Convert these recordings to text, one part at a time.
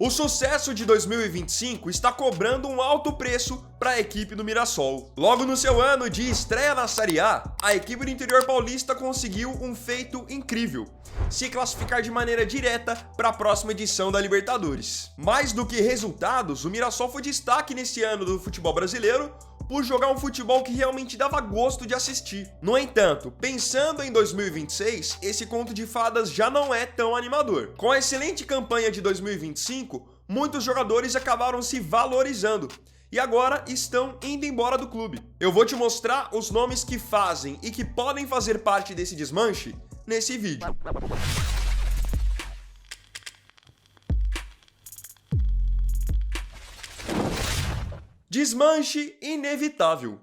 O sucesso de 2025 está cobrando um alto preço para a equipe do Mirassol. Logo no seu ano de estreia na Série A, a equipe do interior paulista conseguiu um feito incrível: se classificar de maneira direta para a próxima edição da Libertadores. Mais do que resultados, o Mirassol foi destaque nesse ano do futebol brasileiro por jogar um futebol que realmente dava gosto de assistir. No entanto, pensando em 2026, esse conto de fadas já não é tão animador. Com a excelente campanha de 2025, muitos jogadores acabaram se valorizando e agora estão indo embora do clube. Eu vou te mostrar os nomes que fazem e que podem fazer parte desse desmanche nesse vídeo. Desmanche inevitável.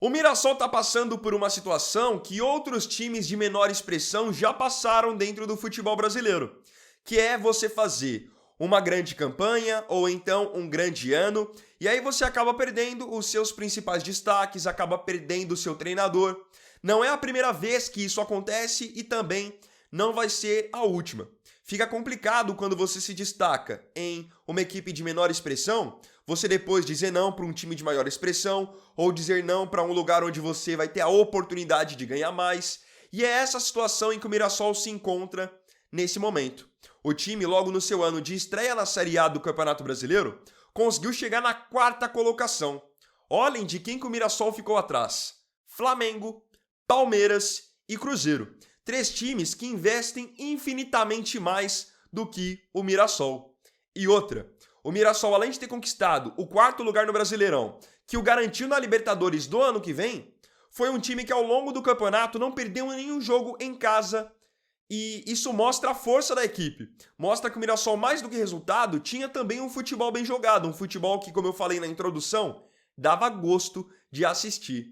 O Mirassol está passando por uma situação que outros times de menor expressão já passaram dentro do futebol brasileiro, que é você fazer uma grande campanha ou então um grande ano, e aí você acaba perdendo os seus principais destaques, acaba perdendo o seu treinador. Não é a primeira vez que isso acontece e também não vai ser a última. Fica complicado quando você se destaca em uma equipe de menor expressão, você depois dizer não para um time de maior expressão ou dizer não para um lugar onde você vai ter a oportunidade de ganhar mais. E é essa situação em que o Mirassol se encontra nesse momento. O time, logo no seu ano de estreia na Série A do Campeonato Brasileiro, conseguiu chegar na 4ª colocação. Olhem de quem que o Mirassol ficou atrás: Flamengo, Palmeiras e Cruzeiro. 3 times que investem infinitamente mais do que o Mirassol. E outra, o Mirassol, além de ter conquistado o 4º lugar no Brasileirão, que o garantiu na Libertadores do ano que vem, foi um time que ao longo do campeonato não perdeu nenhum jogo em casa. E isso mostra a força da equipe. Mostra que o Mirassol, mais do que resultado, tinha também um futebol bem jogado. Um futebol que, como eu falei na introdução, dava gosto de assistir.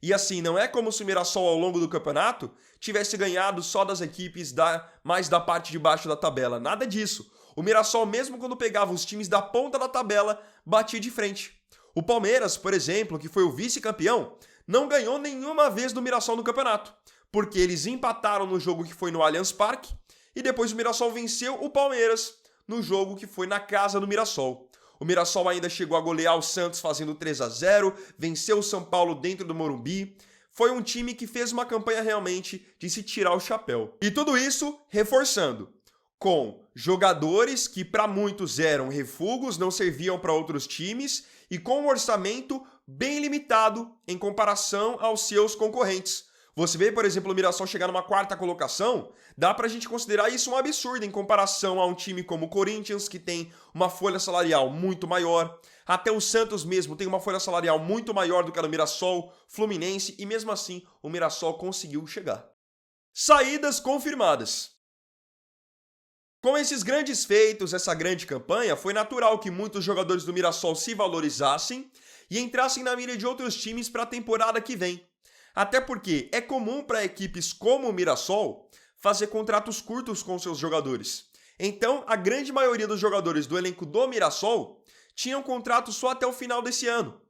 E assim, não é como se o Mirassol ao longo do campeonato tivesse ganhado só das equipes mais da parte de baixo da tabela. Nada disso. O Mirassol, mesmo quando pegava os times da ponta da tabela, batia de frente. O Palmeiras, por exemplo, que foi o vice-campeão, não ganhou nenhuma vez do Mirassol no campeonato, porque eles empataram no jogo que foi no Allianz Parque e depois o Mirassol venceu o Palmeiras no jogo que foi na casa do Mirassol. O Mirassol ainda chegou a golear o Santos fazendo 3-0, venceu o São Paulo dentro do Morumbi. Foi um time que fez uma campanha realmente de se tirar o chapéu. E tudo isso reforçando com jogadores que para muitos eram refugos, não serviam para outros times e com um orçamento bem limitado em comparação aos seus concorrentes. Você vê, por exemplo, o Mirassol chegar numa 4ª colocação, dá pra gente considerar isso um absurdo em comparação a um time como o Corinthians, que tem uma folha salarial muito maior. Até o Santos mesmo tem uma folha salarial muito maior do que a do Mirassol, Fluminense, e mesmo assim o Mirassol conseguiu chegar. Saídas confirmadas. Com esses grandes feitos, essa grande campanha, foi natural que muitos jogadores do Mirassol se valorizassem e entrassem na mira de outros times para a temporada que vem. Até porque é comum para equipes como o Mirassol fazer contratos curtos com seus jogadores. Então, a grande maioria dos jogadores do elenco do Mirassol tinham contrato só até o final desse ano.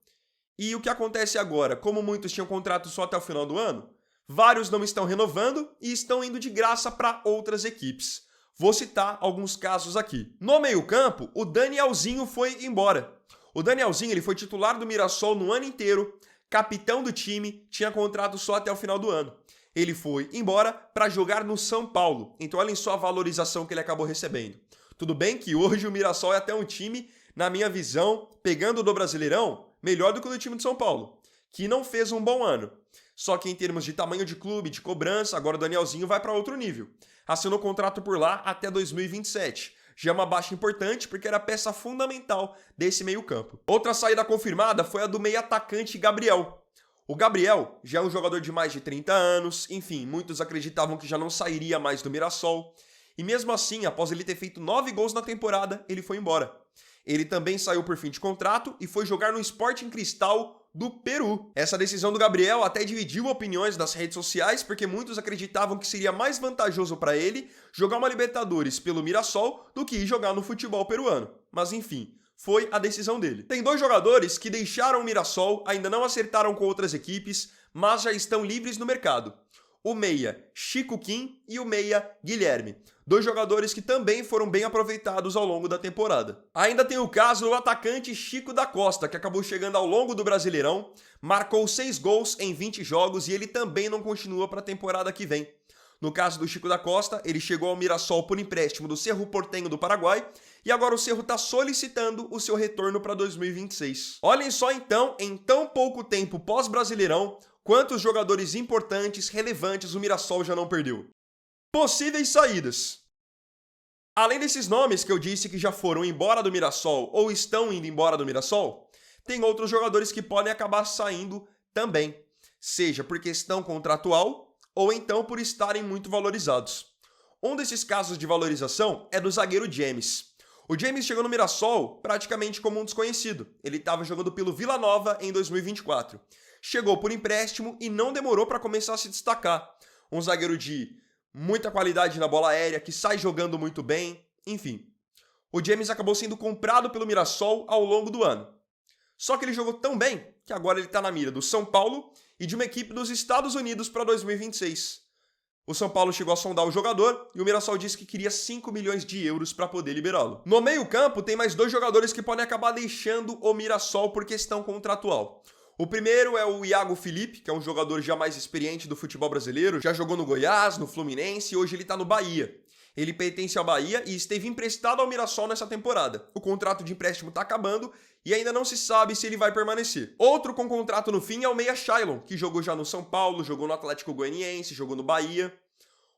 E o que acontece agora? Como muitos tinham contrato só até o final do ano, vários não estão renovando e estão indo de graça para outras equipes. Vou citar alguns casos aqui. No meio-campo, o Danielzinho foi embora. O Danielzinho ele foi titular do Mirassol no ano inteiro, capitão do time, tinha contrato só até o final do ano. Ele foi embora para jogar no São Paulo. Então olhem só a valorização que ele acabou recebendo. Tudo bem que hoje o Mirassol é até um time, na minha visão, pegando do Brasileirão, melhor do que o do time de São Paulo, que não fez um bom ano. Só que em termos de tamanho de clube, de cobrança, agora o Danielzinho vai para outro nível. Assinou contrato por lá até 2027. Já é uma baixa importante porque era peça fundamental desse meio-campo. Outra saída confirmada foi a do meio-atacante Gabriel. O Gabriel já é um jogador de mais de 30 anos, enfim, muitos acreditavam que já não sairia mais do Mirassol. E mesmo assim, após ele ter feito 9 gols na temporada, ele foi embora. Ele também saiu por fim de contrato e foi jogar no Sporting Cristal do Peru. Essa decisão do Gabriel até dividiu opiniões nas redes sociais, porque muitos acreditavam que seria mais vantajoso para ele jogar uma Libertadores pelo Mirassol do que ir jogar no futebol peruano. Mas enfim, foi a decisão dele. Tem 2 jogadores que deixaram o Mirassol, ainda não acertaram com outras equipes, mas já estão livres no mercado. o meia Chico Kim e o meia Guilherme. Dois jogadores que também foram bem aproveitados ao longo da temporada. Ainda tem o caso do atacante Chico da Costa, que acabou chegando ao longo do Brasileirão, marcou 6 gols em 20 jogos e ele também não continua para a temporada que vem. No caso do Chico da Costa, ele chegou ao Mirassol por empréstimo do Cerro Porteño do Paraguai e agora o Cerro está solicitando o seu retorno para 2026. Olhem só então, em tão pouco tempo pós-Brasileirão, quantos jogadores importantes, relevantes o Mirassol já não perdeu. Possíveis saídas. Além desses nomes que eu disse que já foram embora do Mirassol ou estão indo embora do Mirassol, tem outros jogadores que podem acabar saindo também, seja por questão contratual ou então por estarem muito valorizados. Um desses casos de valorização é do zagueiro James. O James chegou no Mirassol praticamente como um desconhecido. Ele estava jogando pelo Vila Nova em 2024. Chegou por empréstimo e não demorou para começar a se destacar. Um zagueiro de muita qualidade na bola aérea, que sai jogando muito bem, enfim. O James acabou sendo comprado pelo Mirassol ao longo do ano. Só que ele jogou tão bem que agora ele está na mira do São Paulo e de uma equipe dos Estados Unidos para 2026. O São Paulo chegou a sondar o jogador e o Mirassol disse que queria 5 milhões de euros para poder liberá-lo. No meio-campo tem mais 2 jogadores que podem acabar deixando o Mirassol por questão contratual. O primeiro é o Iago Felipe, que é um jogador já mais experiente do futebol brasileiro, já jogou no Goiás, no Fluminense e hoje ele está no Bahia. Ele pertence ao Bahia e esteve emprestado ao Mirassol nessa temporada. O contrato de empréstimo está acabando e ainda não se sabe se ele vai permanecer. Outro com contrato no fim é o meia Shailon, que jogou já no São Paulo, jogou no Atlético Goianiense, jogou no Bahia.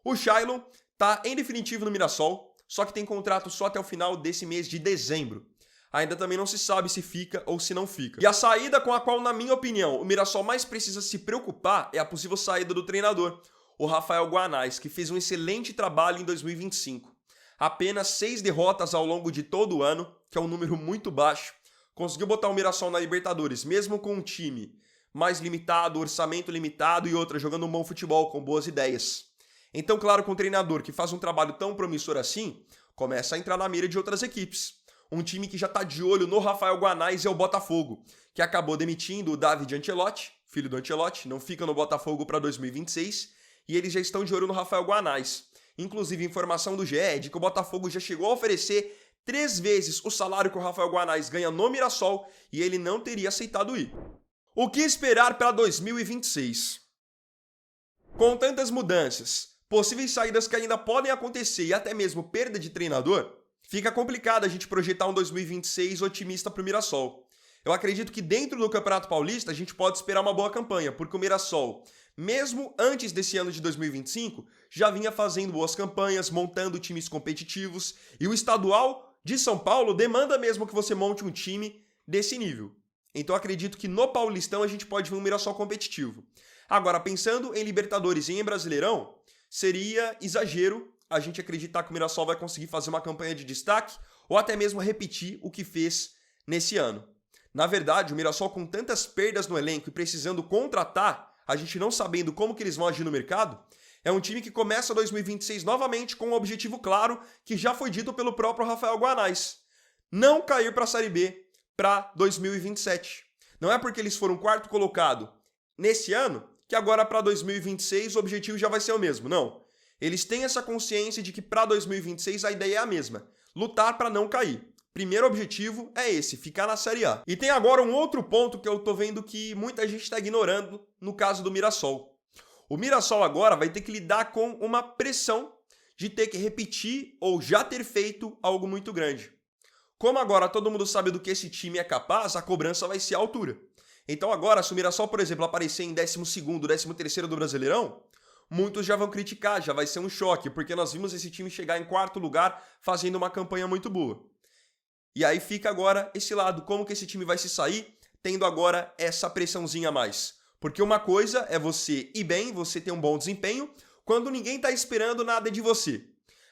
O Shailon está em definitivo no Mirassol, só que tem contrato só até o final desse mês de dezembro. Ainda também não se sabe se fica ou se não fica. E a saída com a qual, na minha opinião, o Mirassol mais precisa se preocupar é a possível saída do treinador, o Rafael Guanais, que fez um excelente trabalho em 2025. Apenas 6 derrotas ao longo de todo o ano, que é um número muito baixo. Conseguiu botar o Mirassol na Libertadores, mesmo com um time mais limitado, orçamento limitado e outra jogando um bom futebol, com boas ideias. Então, claro, com um treinador que faz um trabalho tão promissor assim, começa a entrar na mira de outras equipes. Um time que já está de olho no Rafael Guanais é o Botafogo, que acabou demitindo o David Ancelotti, filho do Ancelotti, não fica no Botafogo para 2026, e eles já estão de olho no Rafael Guanais. Inclusive, informação do GE é de que o Botafogo já chegou a oferecer 3 vezes o salário que o Rafael Guanais ganha no Mirassol e ele não teria aceitado ir. O que esperar para 2026? Com tantas mudanças, possíveis saídas que ainda podem acontecer e até mesmo perda de treinador, fica complicado a gente projetar um 2026 otimista para o Mirassol. Eu acredito que dentro do Campeonato Paulista a gente pode esperar uma boa campanha, porque o Mirassol, mesmo antes desse ano de 2025, já vinha fazendo boas campanhas, montando times competitivos, e o estadual de São Paulo demanda mesmo que você monte um time desse nível. Então acredito que no Paulistão a gente pode ver um Mirassol competitivo. Agora, pensando em Libertadores e em Brasileirão, seria exagero a gente acreditar que o Mirassol vai conseguir fazer uma campanha de destaque ou até mesmo repetir o que fez nesse ano. Na verdade, o Mirassol, com tantas perdas no elenco e precisando contratar, a gente não sabendo como que eles vão agir no mercado, é um time que começa 2026 novamente com um objetivo claro que já foi dito pelo próprio Rafael Guanais: não cair para a Série B para 2027. Não é porque eles foram 4º colocado nesse ano que agora para 2026 o objetivo já vai ser o mesmo, não. Eles têm essa consciência de que para 2026 a ideia é a mesma: lutar para não cair. Primeiro objetivo é esse, ficar na Série A. E tem agora um outro ponto que eu tô vendo que muita gente está ignorando no caso do Mirassol. O Mirassol agora vai ter que lidar com uma pressão de ter que repetir ou já ter feito algo muito grande. Como agora todo mundo sabe do que esse time é capaz, a cobrança vai ser à altura. Então agora, se o Mirassol, por exemplo, aparecer em 12º, 13º do Brasileirão, muitos já vão criticar, já vai ser um choque, porque nós vimos esse time chegar em 4º lugar fazendo uma campanha muito boa. E aí fica agora esse lado, como que esse time vai se sair, tendo agora essa pressãozinha a mais. Porque uma coisa é você ir bem, você ter um bom desempenho, quando ninguém está esperando nada de você.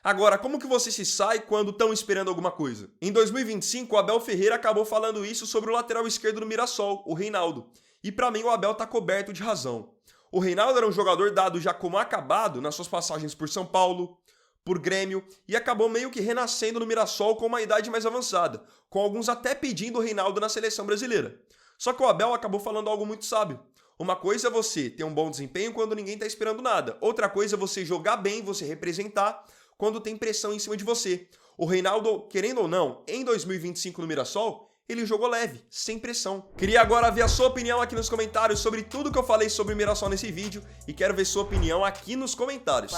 Agora, como que você se sai quando estão esperando alguma coisa? Em 2025, o Abel Ferreira acabou falando isso sobre o lateral esquerdo do Mirassol, o Reinaldo. E para mim o Abel está coberto de razão. O Reinaldo era um jogador dado já como acabado nas suas passagens por São Paulo, por Grêmio, e acabou meio que renascendo no Mirassol com uma idade mais avançada, com alguns até pedindo o Reinaldo na seleção brasileira. Só que o Abel acabou falando algo muito sábio. Uma coisa é você ter um bom desempenho quando ninguém está esperando nada. Outra coisa é você jogar bem, você representar quando tem pressão em cima de você. O Reinaldo, querendo ou não, em 2025 no Mirassol, ele jogou leve, sem pressão. Queria agora ver a sua opinião aqui nos comentários sobre tudo que eu falei sobre o Mirassol nesse vídeo e quero ver sua opinião aqui nos comentários.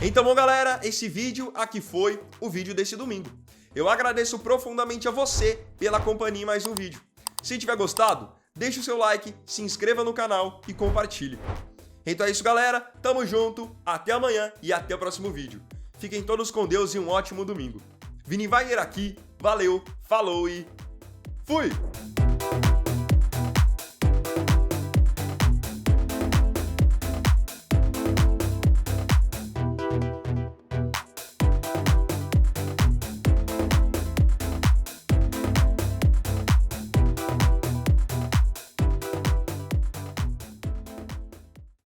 Então, bom, galera, esse vídeo aqui foi o vídeo desse domingo. Eu agradeço profundamente a você pela companhia em mais um vídeo. Se tiver gostado, deixe o seu like, se inscreva no canal e compartilhe. Então é isso, galera. Tamo junto, até amanhã e até o próximo vídeo. Fiquem todos com Deus e um ótimo domingo. Vini Wagner aqui, valeu, falou e fui!